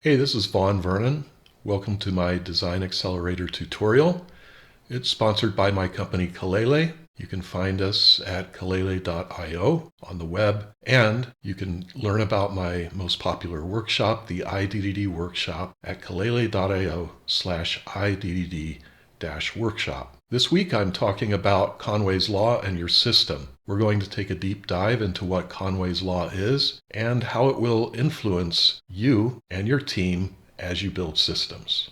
Hey, this is Vaughn Vernon. Welcome to my Design Accelerator tutorial. It's sponsored by my company Kalele. You can find us at kalele.io on the web, and you can learn about my most popular workshop, the IDDD workshop, at kalele.io/IDDD-workshop. This week I'm talking about Conway's Law and your system. We're going to take a deep dive into what Conway's Law is and how it will influence you and your team as you build systems.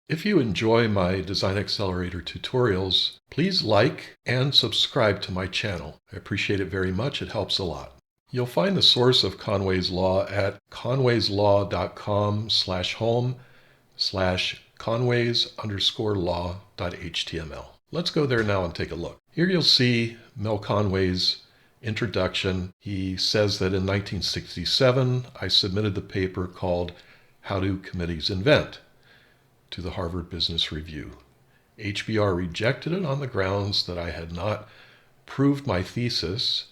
If you enjoy my Design Accelerator tutorials, please like and subscribe to my channel. I appreciate it very much. It helps a lot. You'll find the source of Conway's Law at conwayslaw.com/home/conways_law.html. Let's go there now and take a look. Here you'll see Mel Conway's introduction. He says that in 1967, I submitted the paper called How Do Committees Invent? To the Harvard Business Review. HBR rejected it on the grounds that I had not proved my thesis.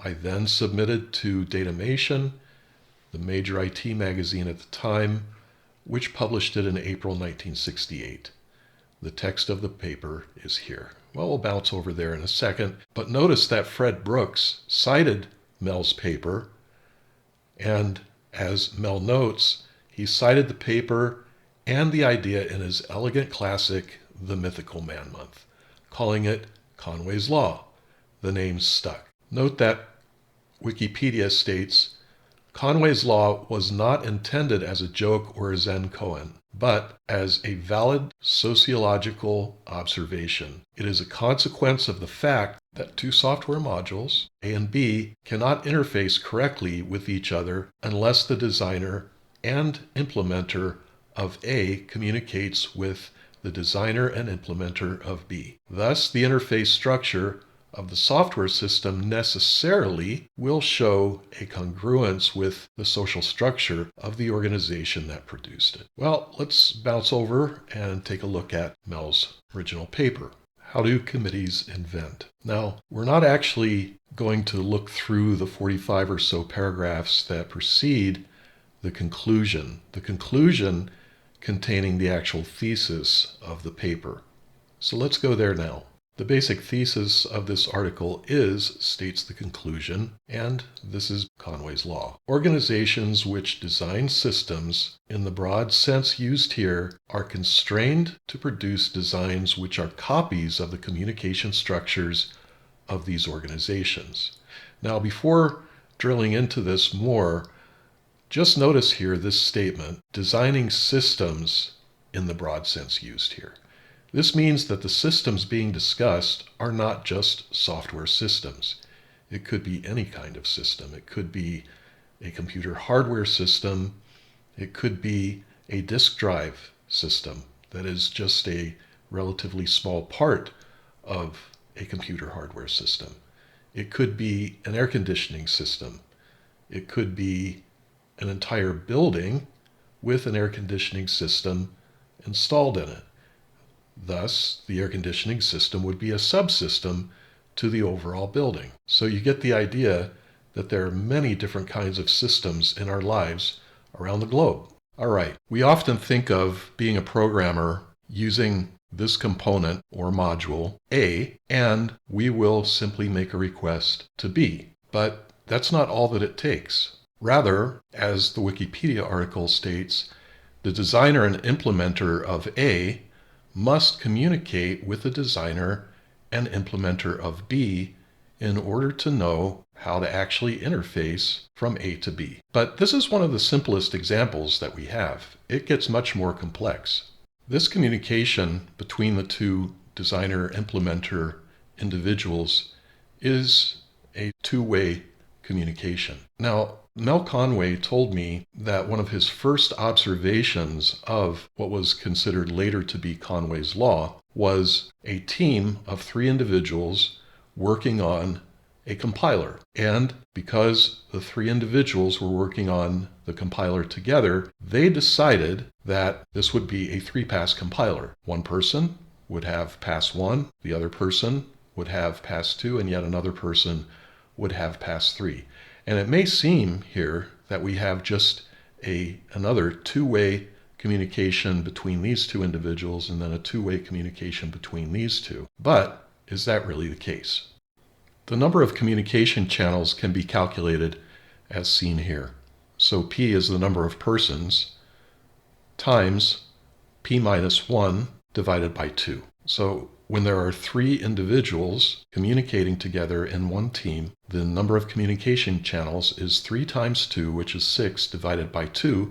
I then submitted to Datamation, the major IT magazine at the time, which published it in April 1968. The text of the paper is here. Well, we'll bounce over there in a second, but notice that Fred Brooks cited Mel's paper, and as Mel notes, he cited the paper and the idea in his elegant classic, The Mythical Man Month, calling it Conway's Law. The name stuck. Note that Wikipedia states, Conway's Law was not intended as a joke or a Zen koan, but as a valid sociological observation. It is a consequence of the fact that two software modules, A and B, cannot interface correctly with each other unless the designer and implementer of A communicates with the designer and implementer of B. Thus, the interface structure of the software system necessarily will show a congruence with the social structure of the organization that produced it. Well, let's bounce over and take a look at Mel's original paper. How do committees invent? Now, we're not actually going to look through the 45 or so paragraphs that precede the conclusion. The conclusion containing the actual thesis of the paper. So let's go there now. The basic thesis of this article states the conclusion, and this is Conway's Law. Organizations which design systems in the broad sense used here are constrained to produce designs which are copies of the communication structures of these organizations. Now, before drilling into this more, just notice here this statement, designing systems in the broad sense used here. This means that the systems being discussed are not just software systems. It could be any kind of system. It could be a computer hardware system. It could be a disk drive system that is just a relatively small part of a computer hardware system. It could be an air conditioning system. It could be an entire building with an air conditioning system installed in it. Thus, the air conditioning system would be a subsystem to the overall building. So you get the idea that there are many different kinds of systems in our lives around the globe. All right, we often think of being a programmer using this component or module A, and we will simply make a request to B. But that's not all that it takes. Rather, as the Wikipedia article states, the designer and implementer of A must communicate with the designer and implementer of B in order to know how to actually interface from A to B. But this is one of the simplest examples that we have. It gets much more complex. This communication between the two designer-implementer individuals is a two-way communication. Now, Mel Conway told me that one of his first observations of what was considered later to be Conway's Law was a team of 3 individuals working on a compiler. And because the 3 individuals were working on the compiler together, they decided that this would be a 3-pass compiler. One person would have pass 1, the other person would have past 2, and yet another person would have past 3. And it may seem here that we have just another two-way communication between these two individuals and then a two-way communication between these two. But is that really the case? The number of communication channels can be calculated as seen here. So P is the number of persons times P minus 1 divided by 2. So when there are 3 individuals communicating together in one team, the number of communication channels is 3 times 2, which is 6, divided by 2,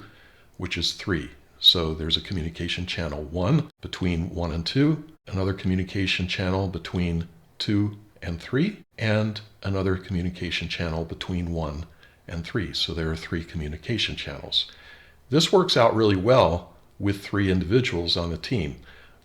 which is 3. So there's a communication channel 1 between 1 and 2, another communication channel between 2 and 3, and another communication channel between 1 and 3. So there are 3 communication channels. This works out really well with 3 individuals on the team.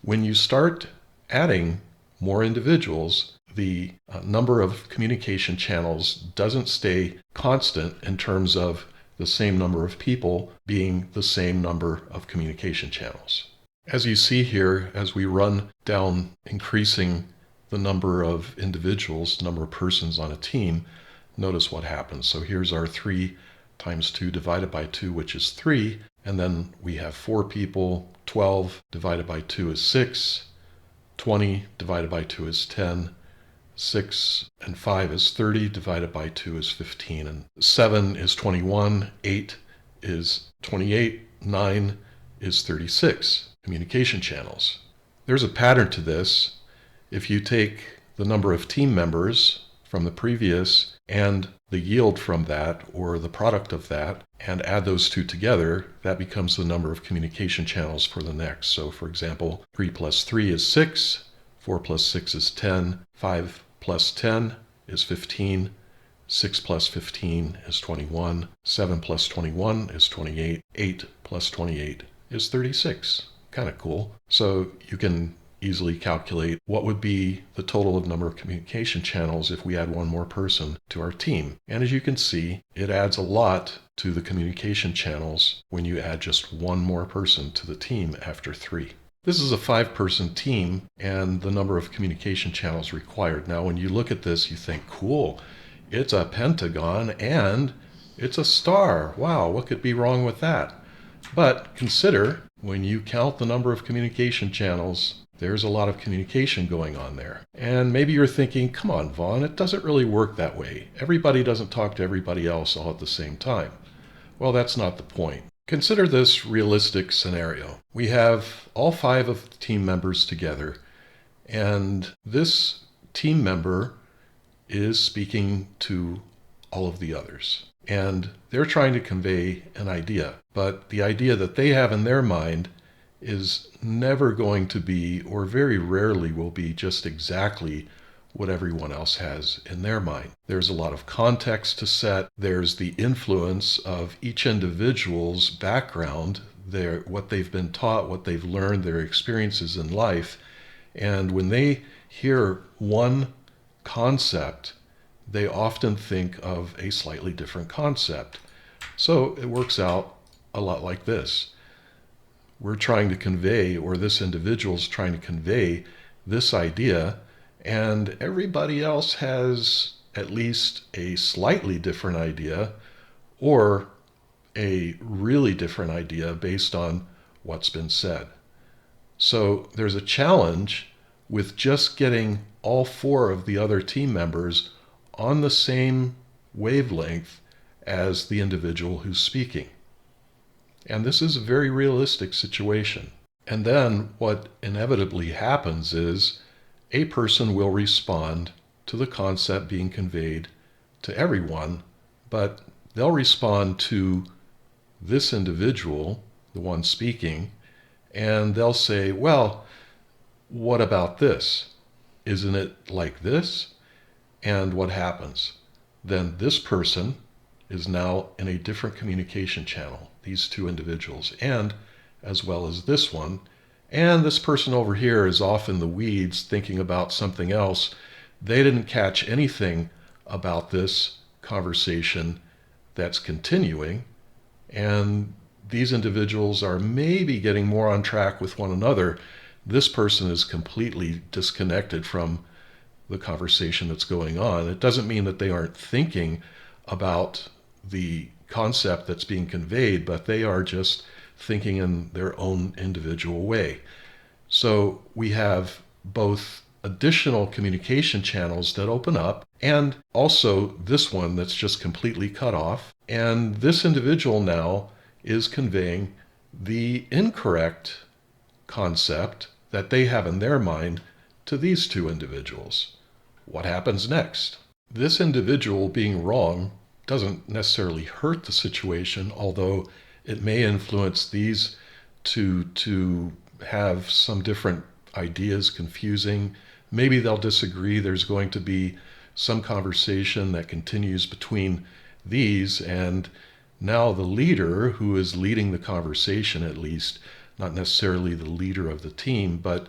When you start adding more individuals, the number of communication channels doesn't stay constant in terms of the same number of people being the same number of communication channels. As you see here, as we run down increasing the number of individuals, number of persons on a team, notice what happens. So here's our 3 times 2 divided by 2, which is 3. And then we have 4 people. 12 divided by 2 is 6. 20 divided by 2 is 10. 6 and 5 is 30, divided by 2 is 15. And 7 is 21. 8 is 28. 9 is 36 communication channels. There's a pattern to this. If you take the number of team members from the previous and the yield from that, or the product of that, and add those two together, that becomes the number of communication channels for the next. So for example, 3 plus 3 is 6, 4 plus 6 is 10, 5 plus 10 is 15, 6 plus 15 is 21, 7 plus 21 is 28, 8 plus 28 is 36. Kind of cool. So you can easily calculate what would be the total of number of communication channels if we add one more person to our team. And as you can see, it adds a lot to the communication channels when you add just one more person to the team after 3. This is a 5-person team and the number of communication channels required. Now when you look at this, you think, cool, it's a pentagon and it's a star. Wow, what could be wrong with that? But consider, when you count the number of communication channels, there's a lot of communication going on there. And maybe you're thinking, come on, Vaughn, it doesn't really work that way. Everybody doesn't talk to everybody else all at the same time. Well, that's not the point. Consider this realistic scenario. We have all 5 of the team members together, and this team member is speaking to all of the others. And they're trying to convey an idea, but the idea that they have in their mind is never going to be, or very rarely will be, just exactly what everyone else has in their mind. There's a lot of context to set. There's the influence of each individual's background, what they've been taught, what they've learned, their experiences in life. And when they hear one concept, they often think of a slightly different concept. So it works out a lot like this. We're trying to convey, or this individual's trying to convey this idea, and everybody else has at least a slightly different idea or a really different idea based on what's been said. So there's a challenge with just getting all 4 of the other team members on the same wavelength as the individual who's speaking. And this is a very realistic situation. And then what inevitably happens is a person will respond to the concept being conveyed to everyone, but they'll respond to this individual, the one speaking, and they'll say, well, what about this? Isn't it like this? And what happens? Then this person is now in a different communication channel, these 2 individuals, and as well as this one. And this person over here is off in the weeds thinking about something else. They didn't catch anything about this conversation that's continuing. And these individuals are maybe getting more on track with one another. This person is completely disconnected from the conversation that's going on. It doesn't mean that they aren't thinking about the concept that's being conveyed, but they are just thinking in their own individual way. So we have both additional communication channels that open up and also this one that's just completely cut off. And this individual now is conveying the incorrect concept that they have in their mind to these two individuals. What happens next? This individual being wrong doesn't necessarily hurt the situation, although it may influence these two to have some different ideas confusing. Maybe they'll disagree. There's going to be some conversation that continues between these, and now the leader, who is leading the conversation at least, not necessarily the leader of the team, but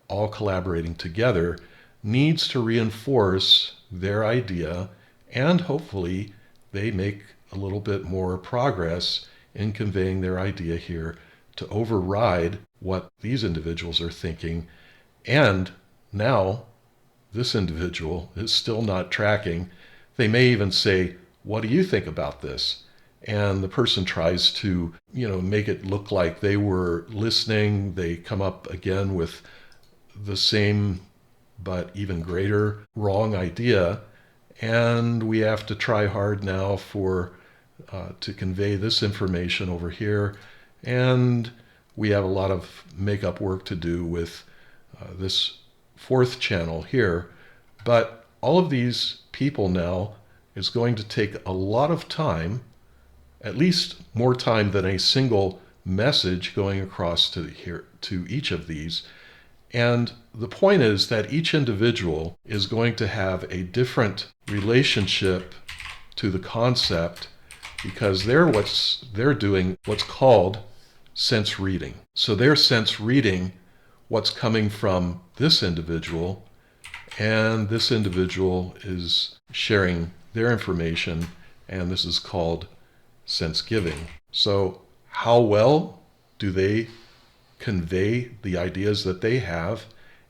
all collaborating together, needs to reinforce their idea, and hopefully they make a little bit more progress in conveying their idea here to override what these individuals are thinking. And now this individual is still not tracking. They may even say, "What do you think about this?" And the person tries to, make it look like they were listening. They come up again with the same but even greater wrong idea. And we have to try hard now to convey this information over here. And we have a lot of makeup work to do with this fourth channel here. But all of these people now is going to take a lot of time, at least more time than a single message going across to each of these. And the point is that each individual is going to have a different relationship to the concept because they're doing what's called sense reading. So they're sense reading what's coming from this individual, and this individual is sharing their information, and this is called sense giving. So how well do they convey the ideas that they have,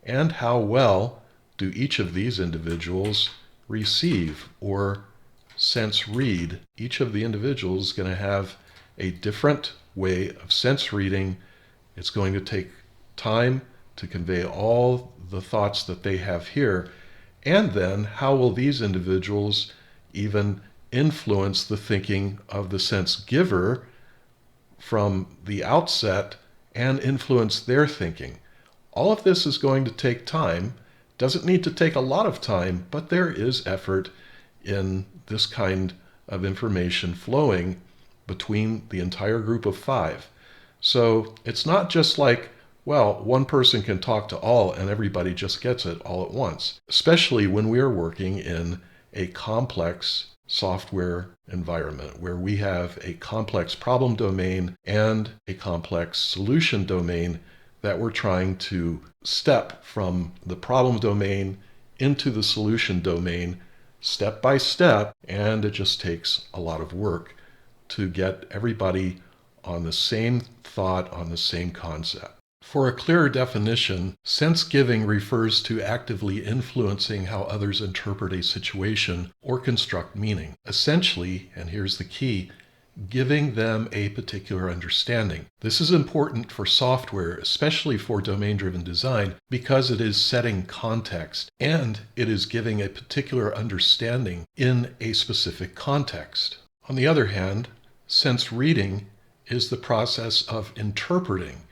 and how well do each of these individuals receive or sense read? Each of the individuals is going to have a different way of sense reading. It's going to take time to convey all the thoughts that they have here. And then how will these individuals even influence the thinking of the sense giver from the outset and influence their thinking? All of this is going to take time. Doesn't need to take a lot of time, but there is effort in this kind of information flowing between the entire group of 5. So it's not just like, well, one person can talk to all and everybody just gets it all at once, especially when we are working in a complex software environment where we have a complex problem domain and a complex solution domain that we're trying to step from the problem domain into the solution domain step by step, and it just takes a lot of work to get everybody on the same thought, on the same concept. For a clearer definition, sense giving refers to actively influencing how others interpret a situation or construct meaning. Essentially, and here's the key, giving them a particular understanding. This is important for software, especially for domain-driven design, because it is setting context and it is giving a particular understanding in a specific context. On the other hand, sense reading is the process of interpreting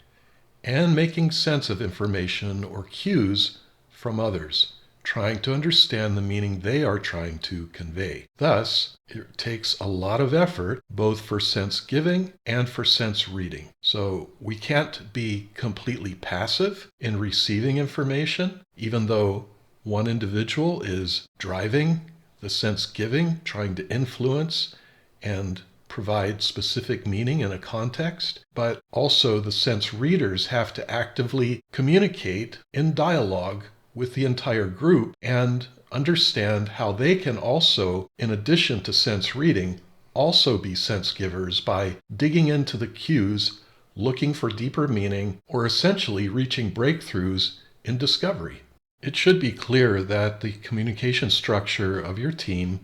and making sense of information or cues from others, trying to understand the meaning they are trying to convey. Thus, it takes a lot of effort, both for sense giving and for sense reading. So we can't be completely passive in receiving information, even though one individual is driving the sense giving, trying to influence and provide specific meaning in a context, but also the sense readers have to actively communicate in dialogue with the entire group and understand how they can also, in addition to sense reading, also be sense givers by digging into the cues, looking for deeper meaning, or essentially reaching breakthroughs in discovery. It should be clear that the communication structure of your team,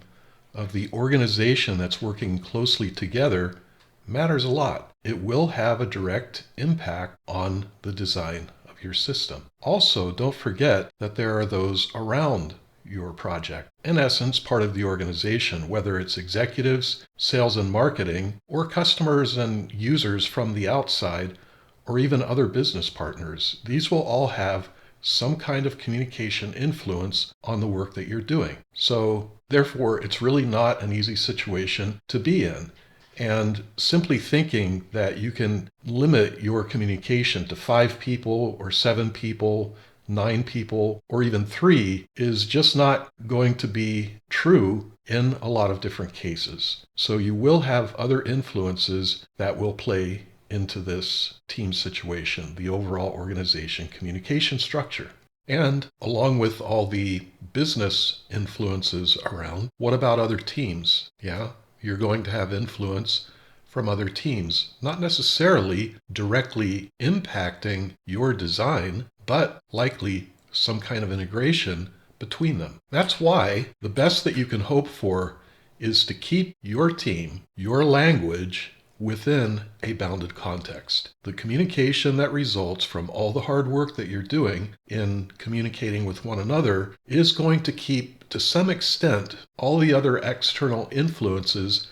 of the organization that's working closely together, matters a lot. It will have a direct impact on the design of your system. Also, don't forget that there are those around your project. In essence, part of the organization, whether it's executives, sales and marketing, or customers and users from the outside, or even other business partners. These will all have some kind of communication influence on the work that you're doing. So therefore, it's really not an easy situation to be in. And simply thinking that you can limit your communication to 5 people or 7 people, 9 people, or even 3 is just not going to be true in a lot of different cases. So you will have other influences that will play into this team situation, the overall organization communication structure. And along with all the business influences around, what about other teams? Yeah, you're going to have influence from other teams, not necessarily directly impacting your design, but likely some kind of integration between them. That's why the best that you can hope for is to keep your team, your language, within a bounded context. The communication that results from all the hard work that you're doing in communicating with one another is going to keep, to some extent, all the other external influences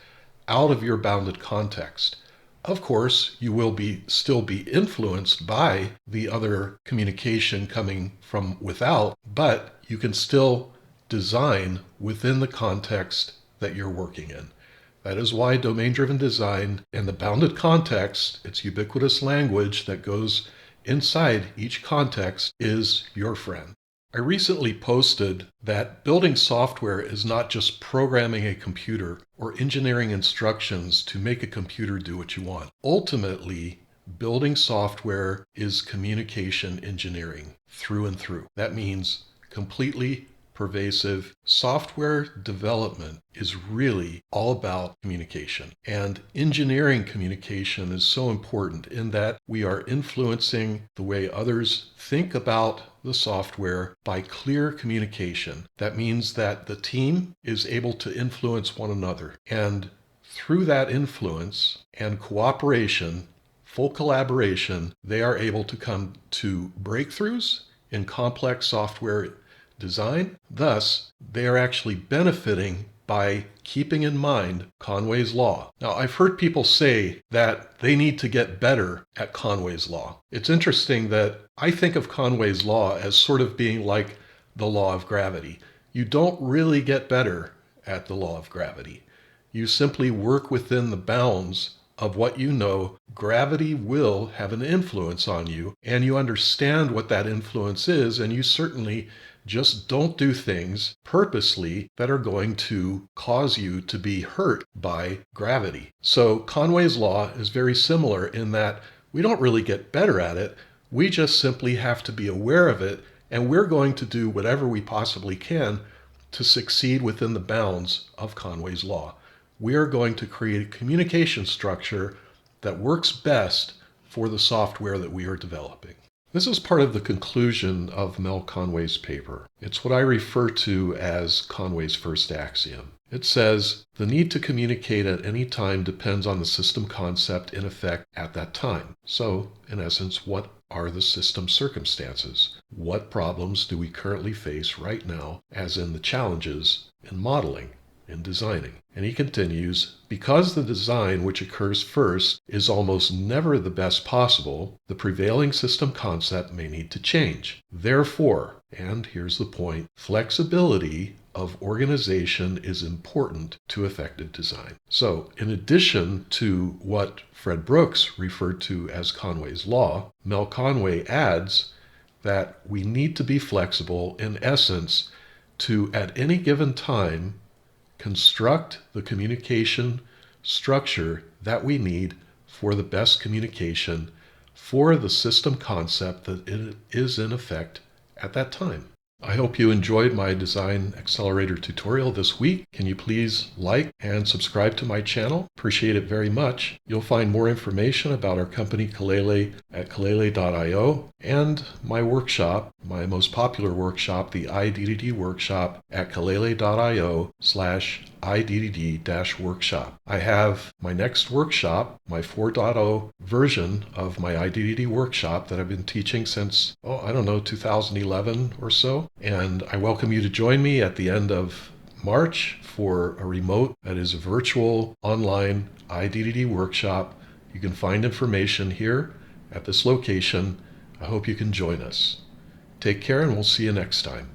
out of your bounded context. Of course, you will still be influenced by the other communication coming from without, but you can still design within the context that you're working in. That is why domain-driven design and the bounded context, its ubiquitous language that goes inside each context, is your friend. I recently posted that building software is not just programming a computer or engineering instructions to make a computer do what you want. Ultimately, building software is communication engineering through and through. That means completely pervasive software development is really all about communication. And engineering communication is so important in that we are influencing the way others think about the software by clear communication. That means that the team is able to influence one another. And through that influence and cooperation, full collaboration, they are able to come to breakthroughs in complex software design. Thus, they are actually benefiting by keeping in mind Conway's law. Now, I've heard people say that they need to get better at Conway's law. It's interesting that I think of Conway's law as sort of being like the law of gravity. You don't really get better at the law of gravity. You simply work within the bounds of what you know. Gravity will have an influence on you, and you understand what that influence is, and you certainly just don't do things purposely that are going to cause you to be hurt by gravity. So Conway's law is very similar in that we don't really get better at it. We just simply have to be aware of it, and we're going to do whatever we possibly can to succeed within the bounds of Conway's law. We are going to create a communication structure that works best for the software that we are developing. This is part of the conclusion of Mel Conway's paper. It's what I refer to as Conway's first axiom. It says, the need to communicate at any time depends on the system concept in effect at that time. So, in essence, what are the system circumstances? What problems do we currently face right now, as in the challenges in modeling, in designing? And he continues, because the design which occurs first is almost never the best possible, the prevailing system concept may need to change. Therefore, and here's the point, flexibility of organization is important to effective design. So, in addition to what Fred Brooks referred to as Conway's law, Mel Conway adds that we need to be flexible, in essence, to at any given time construct the communication structure that we need for the best communication for the system concept that is in effect at that time. I hope you enjoyed my Design Accelerator tutorial this week. Can you please like and subscribe to my channel? Appreciate it very much. You'll find more information about our company Kalele at kalele.io and my workshop, my most popular workshop, the IDDD workshop at kalele.io/IDDD-workshop. I have my next workshop, my 4.0 version of my IDDD workshop that I've been teaching since, 2011 or so. And I welcome you to join me at the end of March for a remote, that is a virtual online IDDD workshop. You can find information here at this location. I hope you can join us. Take care and we'll see you next time.